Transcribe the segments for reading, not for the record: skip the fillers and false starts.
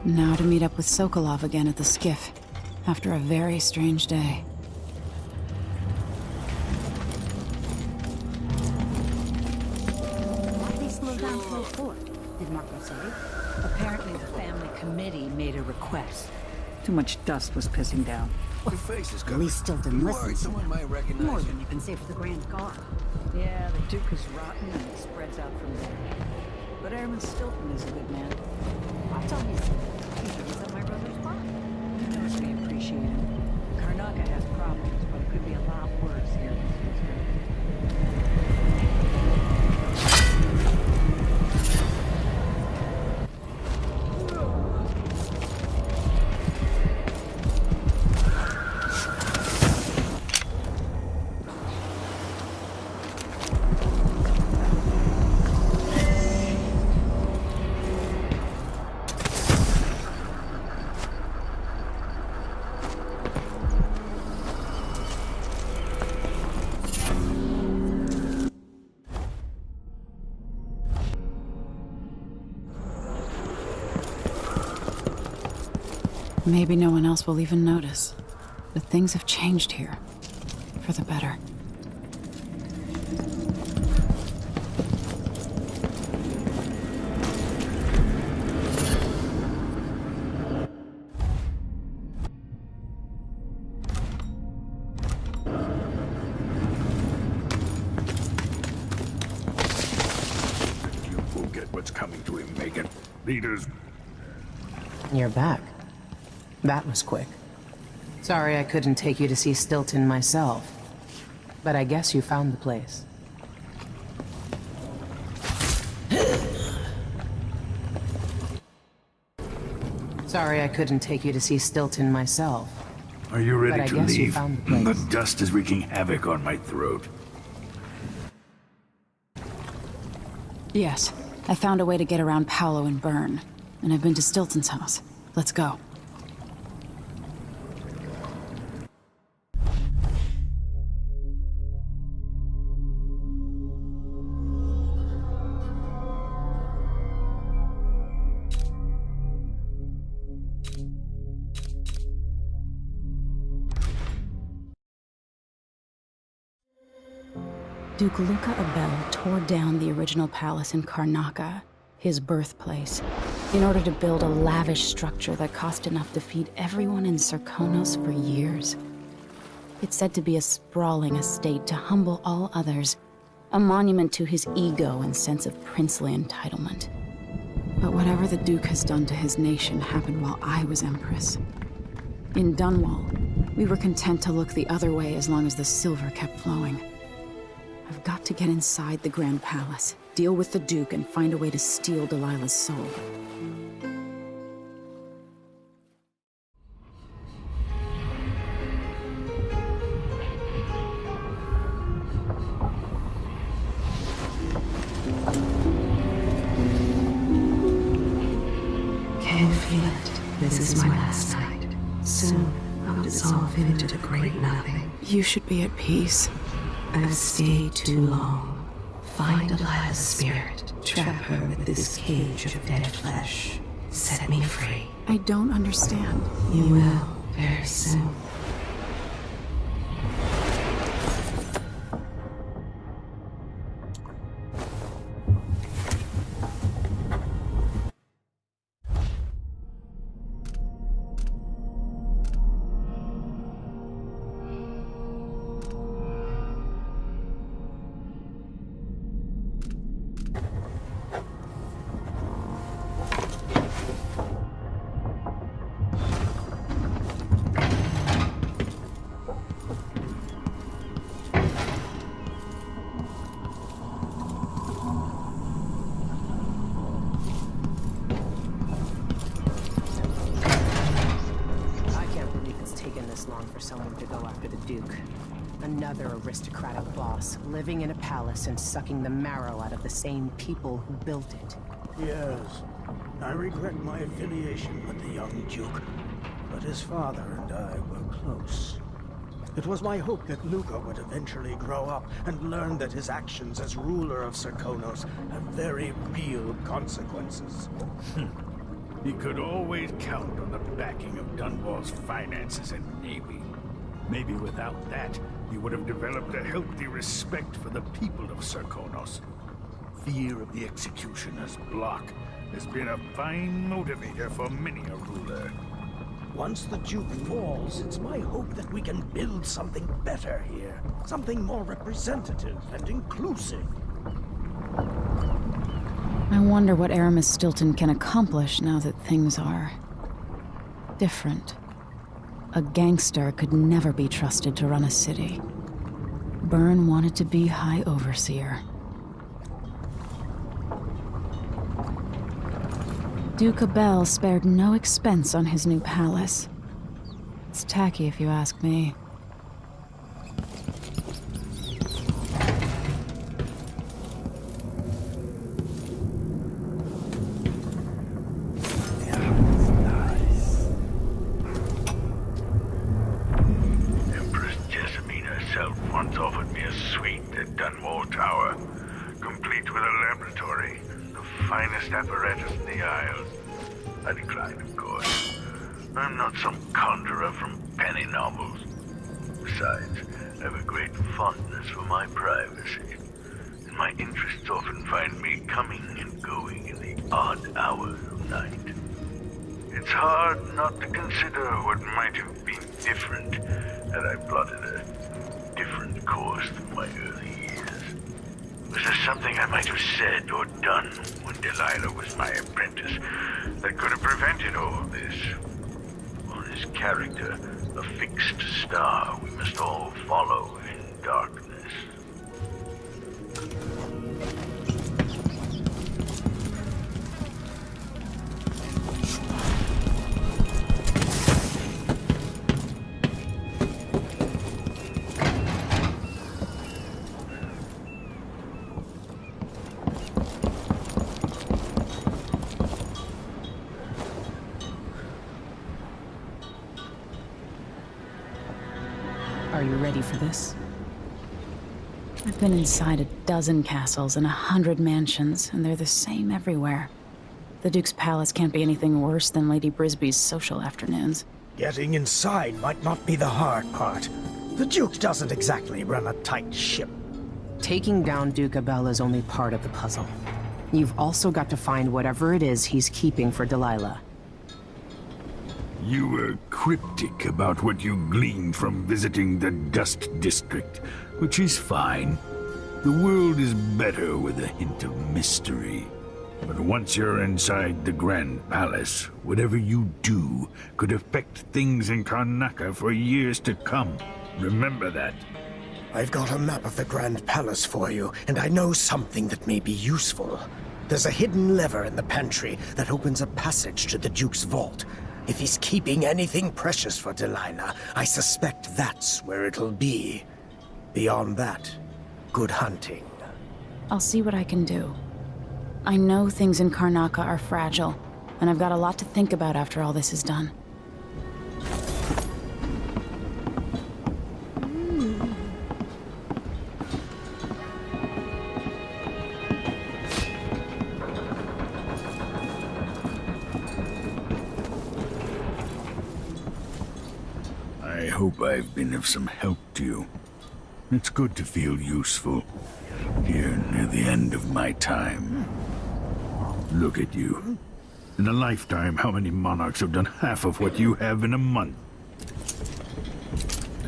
Now to meet up with Sokolov again at the skiff, after a very strange day. Why'd they slow down flow 4? Did Marco say? Apparently the family committee made a request. Too much dust was pissing down. Your face is At covered. least Stilton You listens worried to someone them. might recognize More you. than you can say for the Grand Guard. Yeah, the Duke is rotten and it spreads out from there. But Airman Stilton is a good man. I told you so. He was at my brother's bar. He knows we appreciate him. Karnaca has problems, but it could be a lot worse here. Maybe no one else will even notice. But things have changed here. For the better. You will get what's coming to him, Megan. Leaders. You're back. That was quick. Sorry I couldn't take you to see Stilton myself. But I guess you found the place. Sorry I couldn't take you to see Stilton myself. Are you But ready I to guess you leave? found the place. The dust is wreaking havoc on my throat. Yes, I found a way to get around Paolo and Byrne. And I've been to Stilton's house. Let's go. Duke Luca Abel tore down the original palace in Karnaca, his birthplace, in order to build a lavish structure that cost enough to feed everyone in Serkonos for years. It's said to be a sprawling estate to humble all others, a monument to his ego and sense of princely entitlement. But whatever the Duke has done to his nation happened while I was Empress. In Dunwall, we were content to look the other way as long as the silver kept flowing. I've got to get inside the Grand Palace, deal with the Duke, and find a way to steal Delilah's soul. Can feel it. This is my last night. Soon, I'll dissolve into the great nothing. You should be at peace. I've stayed too long. Find Delilah's spirit. Trap her with this cage of dead flesh. Set me free. I don't understand. You will, very soon. For someone to go after the Duke. Another aristocratic boss, living in a palace and sucking the marrow out of the same people who built it. Yes, I regret my affiliation with the young Duke, but his father and I were close. It was my hope that Luca would eventually grow up and learn that his actions as ruler of Serkonos have very real consequences. He could always count on the backing of Dunwall's finances and navy. Maybe without that, he would have developed a healthy respect for the people of Serkonos. Fear of the executioner's block has been a fine motivator for many a ruler. Once the Duke falls, it's my hope that we can build something better here. Something more representative and inclusive. I wonder what Aramis Stilton can accomplish now that things are different. A gangster could never be trusted to run a city. Byrne wanted to be High Overseer. Duke Abel spared no expense on his new palace. It's tacky if you ask me. Empress Jessamine herself once offered me a suite at Dunwall Tower, complete with a laboratory, the finest apparatus in the Isles. I declined, of course. I'm not some conjurer from penny novels. Besides, I have a great fondness for my privacy, and my interests often find me coming and going in the odd hours of night. It's hard not to consider what might have been different had I plotted a different course through my early years. Was there something I might have said or done when Delilah was my apprentice that could have prevented all this? Or his character, a fixed star we must all follow in darkness? Are you ready for this? I've been inside a dozen castles and 100 mansions, and they're the same everywhere. The Duke's palace can't be anything worse than Lady Brisby's social afternoons. Getting inside might not be the hard part. The Duke doesn't exactly run a tight ship. Taking down Duke Abel is only part of the puzzle. You've also got to find whatever it is he's keeping for Delilah. You were cryptic about what you gleaned from visiting the Dust District, which is fine. The world is better with a hint of mystery. But once you're inside the Grand Palace, whatever you do could affect things in Karnaca for years to come. Remember that. I've got a map of the Grand Palace for you, and I know something that may be useful. There's a hidden lever in the pantry that opens a passage to the Duke's vault. If he's keeping anything precious for Delilah, I suspect that's where it'll be. Beyond that, good hunting. I'll see what I can do. I know things in Karnaca are fragile, and I've got a lot to think about after all this is done. I hope I've been of some help to you. It's good to feel useful, here near the end of my time. Look at you. In a lifetime, how many monarchs have done half of what you have in a month?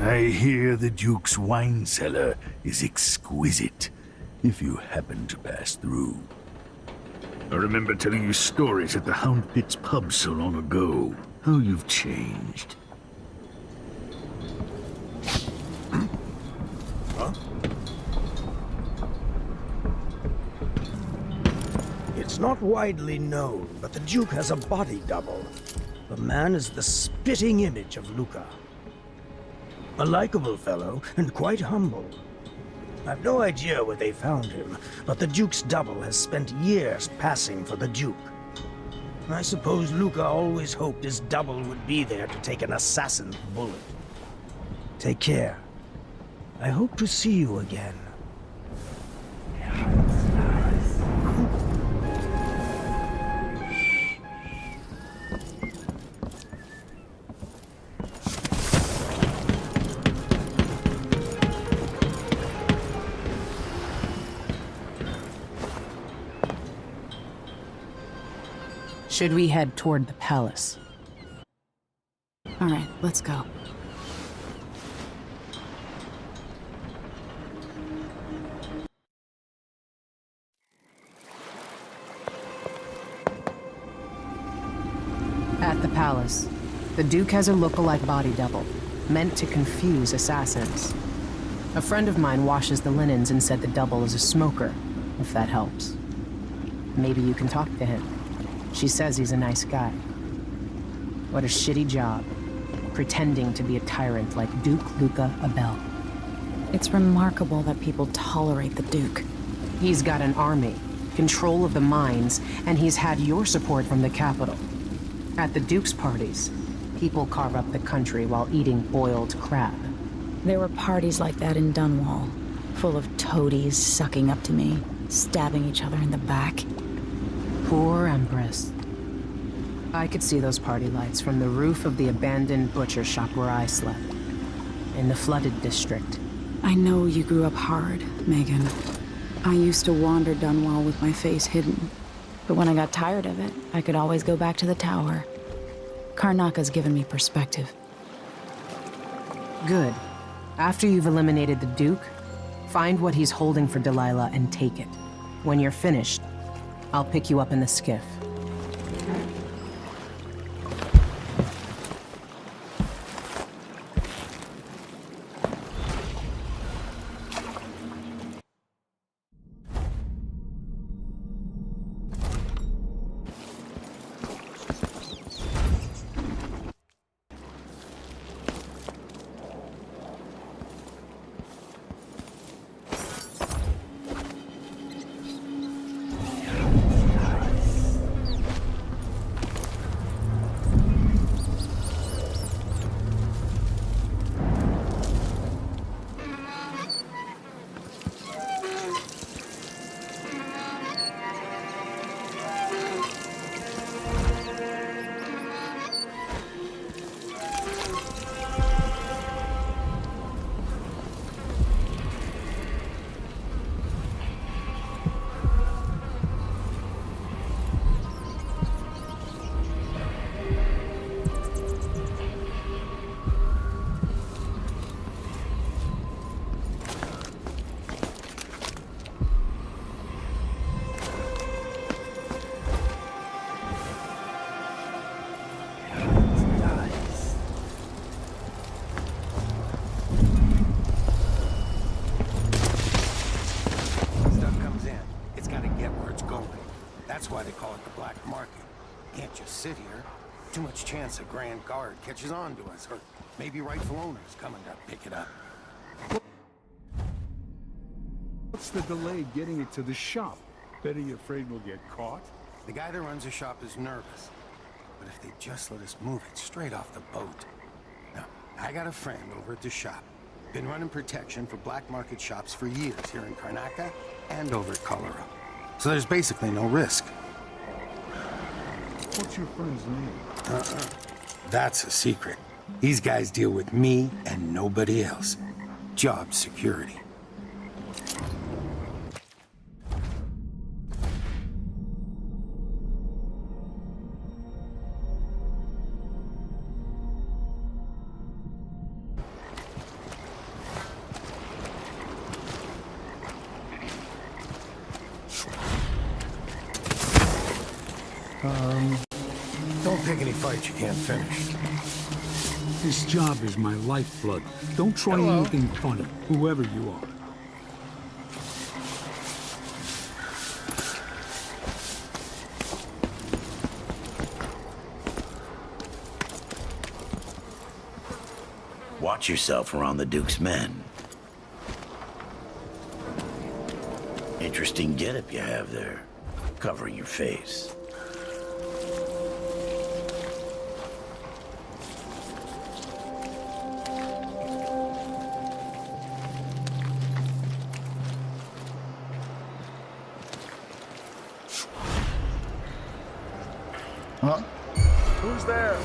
I hear the Duke's wine cellar is exquisite, if you happen to pass through. I remember telling you stories at the Hound Pits pub so long ago. How you've changed. It's not widely known, but the Duke has a body double. The man is the spitting image of Luca. A likable fellow, and quite humble. I've no idea where they found him, but the Duke's double has spent years passing for the Duke. I suppose Luca always hoped his double would be there to take an assassin's bullet. Take care. I hope to see you again. Should we head toward the palace? All right, let's go. At the palace, the Duke has a look-alike body double, meant to confuse assassins. A friend of mine washes the linens and said the double is a smoker, if that helps. Maybe you can talk to him. She says he's a nice guy. What a shitty job, pretending to be a tyrant like Duke Luca Abel. It's remarkable that people tolerate the Duke. He's got an army, control of the mines, and he's had your support from the capital. At the Duke's parties, people carve up the country while eating boiled crab. There were parties like that in Dunwall, full of toadies sucking up to me, stabbing each other in the back. Poor Empress. I could see those party lights from the roof of the abandoned butcher shop where I slept, in the flooded district. I know you grew up hard, Megan. I used to wander Dunwall with my face hidden. But when I got tired of it, I could always go back to the tower. Karnaka's given me perspective. Good. After you've eliminated the Duke, find what he's holding for Delilah and take it. When you're finished, I'll pick you up in the skiff. That's why they call it the black market. Can't just sit here. Too much chance a Grand Guard catches on to us, or maybe rightful owners coming to pick it up. What's the delay getting it to the shop? Bet you're afraid we'll get caught? The guy that runs the shop is nervous. But if they just let us move it straight off the boat. Now, I got a friend over at the shop. Been running protection for black market shops for years here in Karnaka and over at Colorado. So there's basically no risk. What's your friend's name? That's a secret. These guys deal with me and nobody else. Job security. Don't pick any fights you can't finish. This job is my lifeblood. Don't try anything funny, whoever you are. Watch yourself around the Duke's men. Interesting getup you have there, covering your face. Huh? Who's there?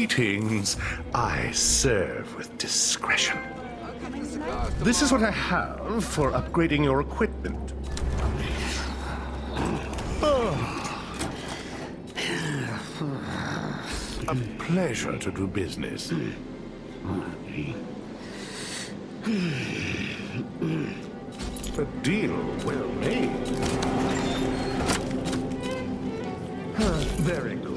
Greetings. I serve with discretion. This is what I have for upgrading your equipment. A pleasure to do business. A deal well made. Very good.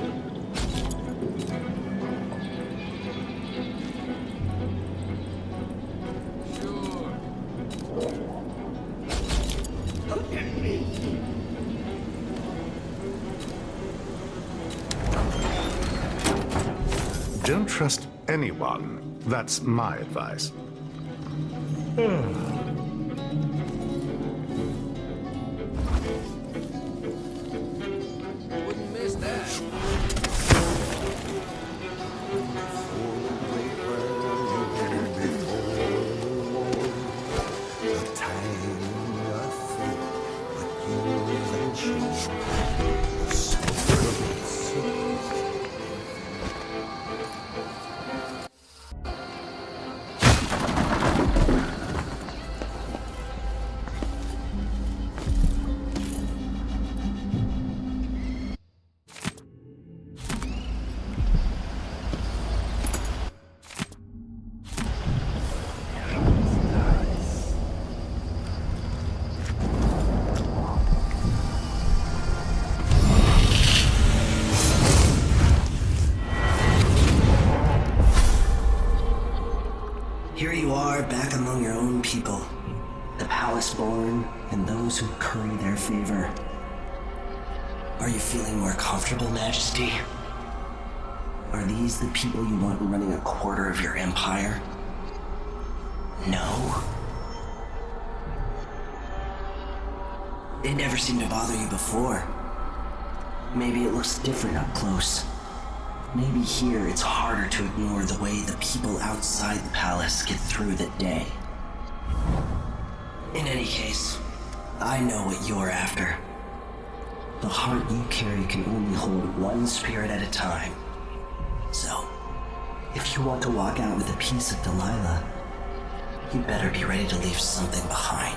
Don't trust anyone. That's my advice. Wouldn't miss that. Here you are, back among your own people. The palace-born, and those who curry their favor. Are you feeling more comfortable, Majesty? Are these the people you want running a quarter of your empire? No? They never seemed to bother you before. Maybe it looks different up close. Maybe here it's harder to ignore the way the people outside the palace get through the day. In any case, I know what you're after. The heart you carry can only hold one spirit at a time. So, if you want to walk out with a piece of Delilah, you better be ready to leave something behind.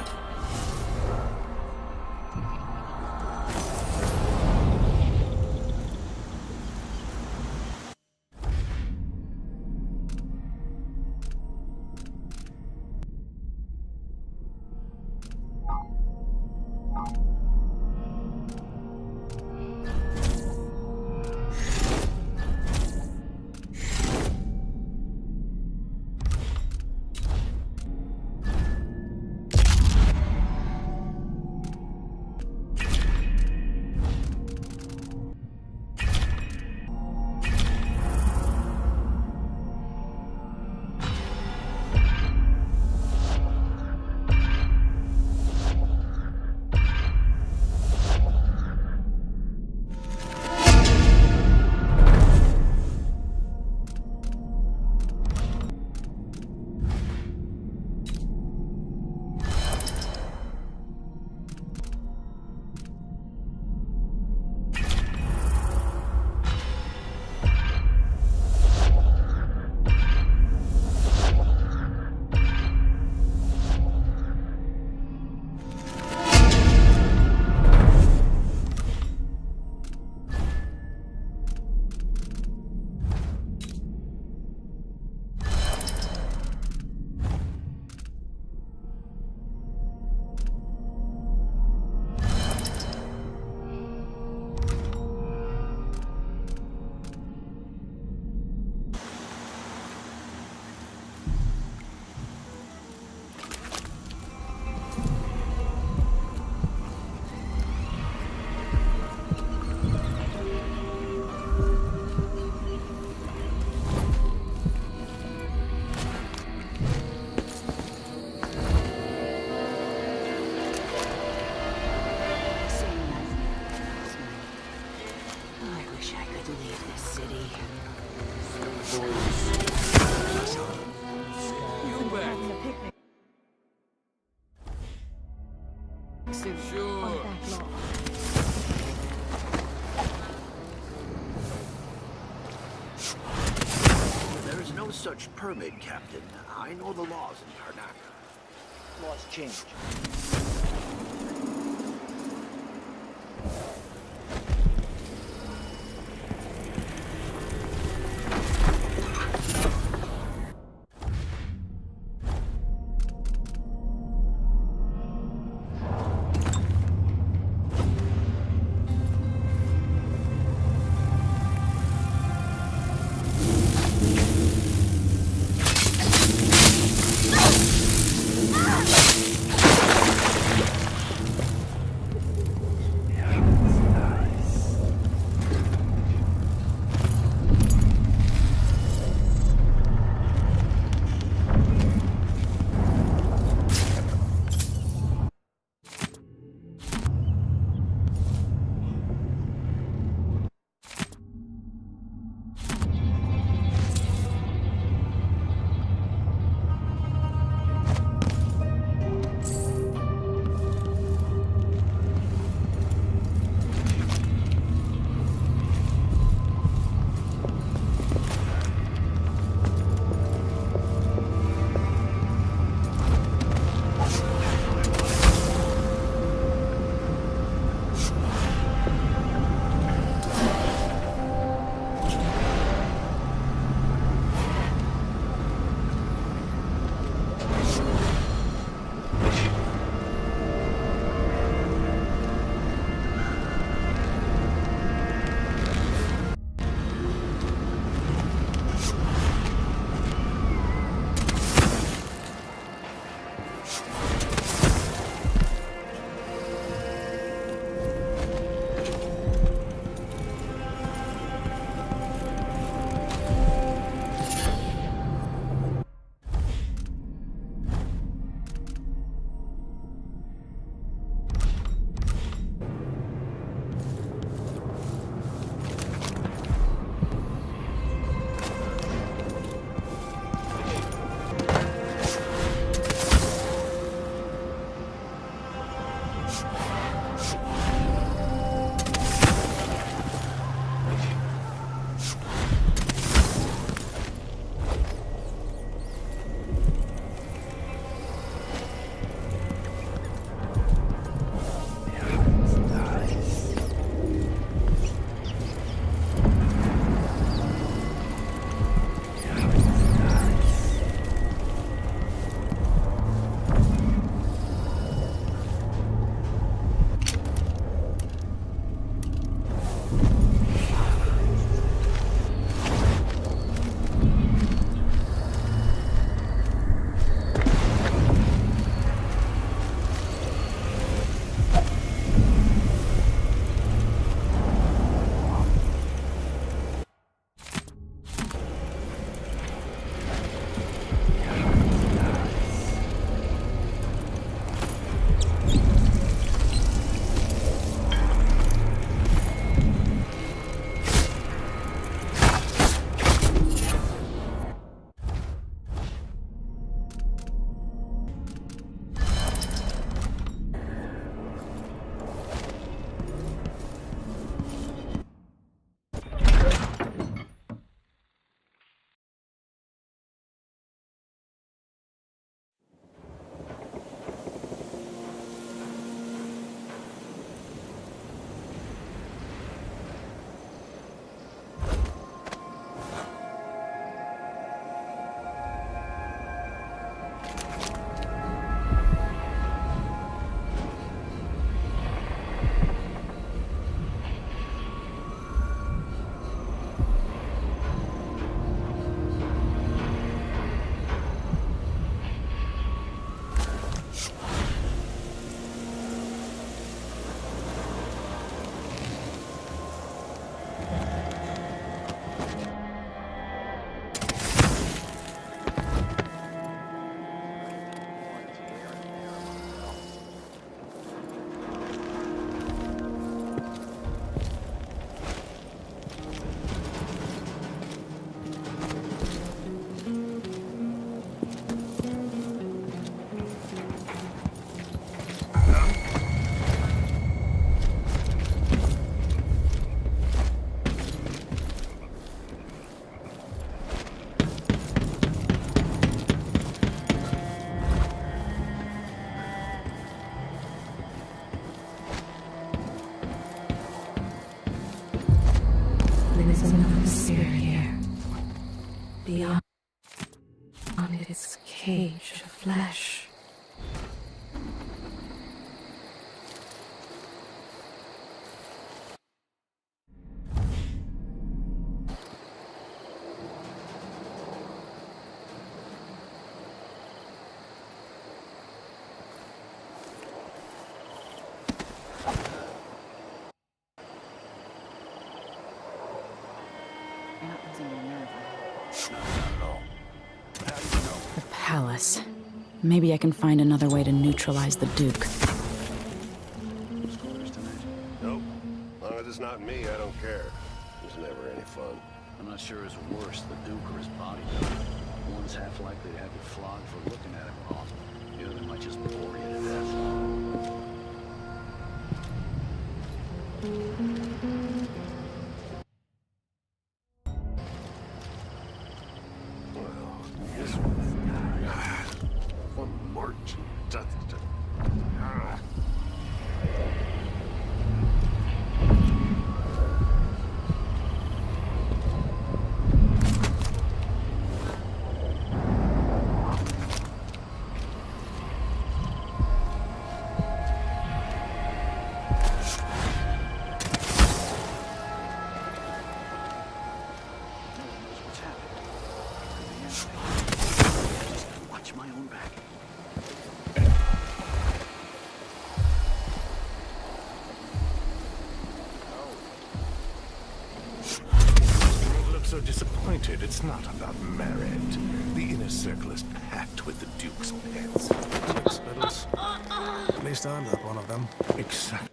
no such permit, Captain. I know the laws in Karnak. Laws change. beyond its cage of flesh. You're not losing your nerve, The palace. Maybe I can find another way to neutralize the Duke. Nope. As long as it's not me, I don't care. It's never any fun. I'm not sure it's worse, the Duke or his bodyguard. One's half likely to have you flogged for looking at him wrong. The other might just bore you to death. Well, this one march. What's happening? Just watch my own back. Don't look so disappointed. It's not about merit. The inner circle is packed with the Duke's pets. Hospitals. At least I'm not one of them. Exactly.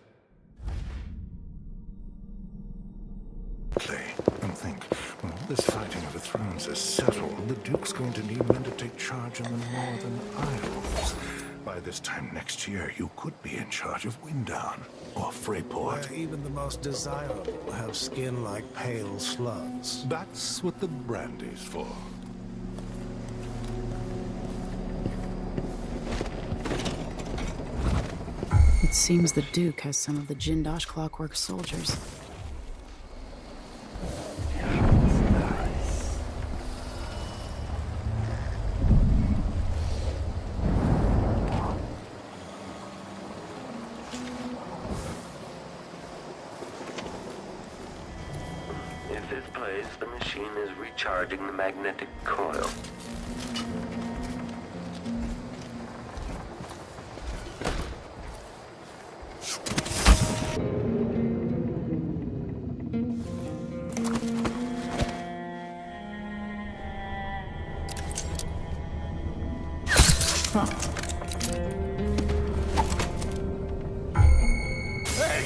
And think, when all this fighting over thrones is settled, the Duke's going to need men to take charge in the Northern Isles. By this time next year, you could be in charge of Windown or Freyport. Where even the most desirable have skin like pale slugs. That's what the brandy's for. It seems the Duke has some of the Jindosh Clockwork soldiers. In fifth place, the machine is recharging the magnetic coil. Hey!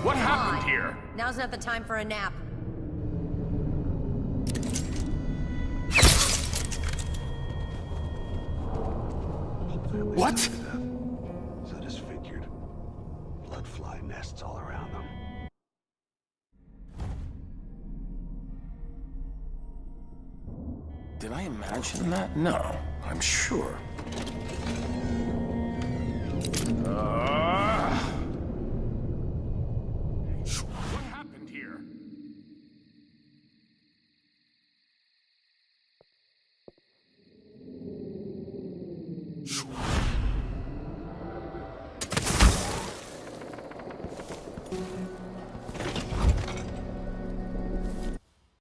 What happened here? Now's not the time for a nap. What? So disfigured. Blood fly nests all around them. Did I imagine that? No, I'm sure.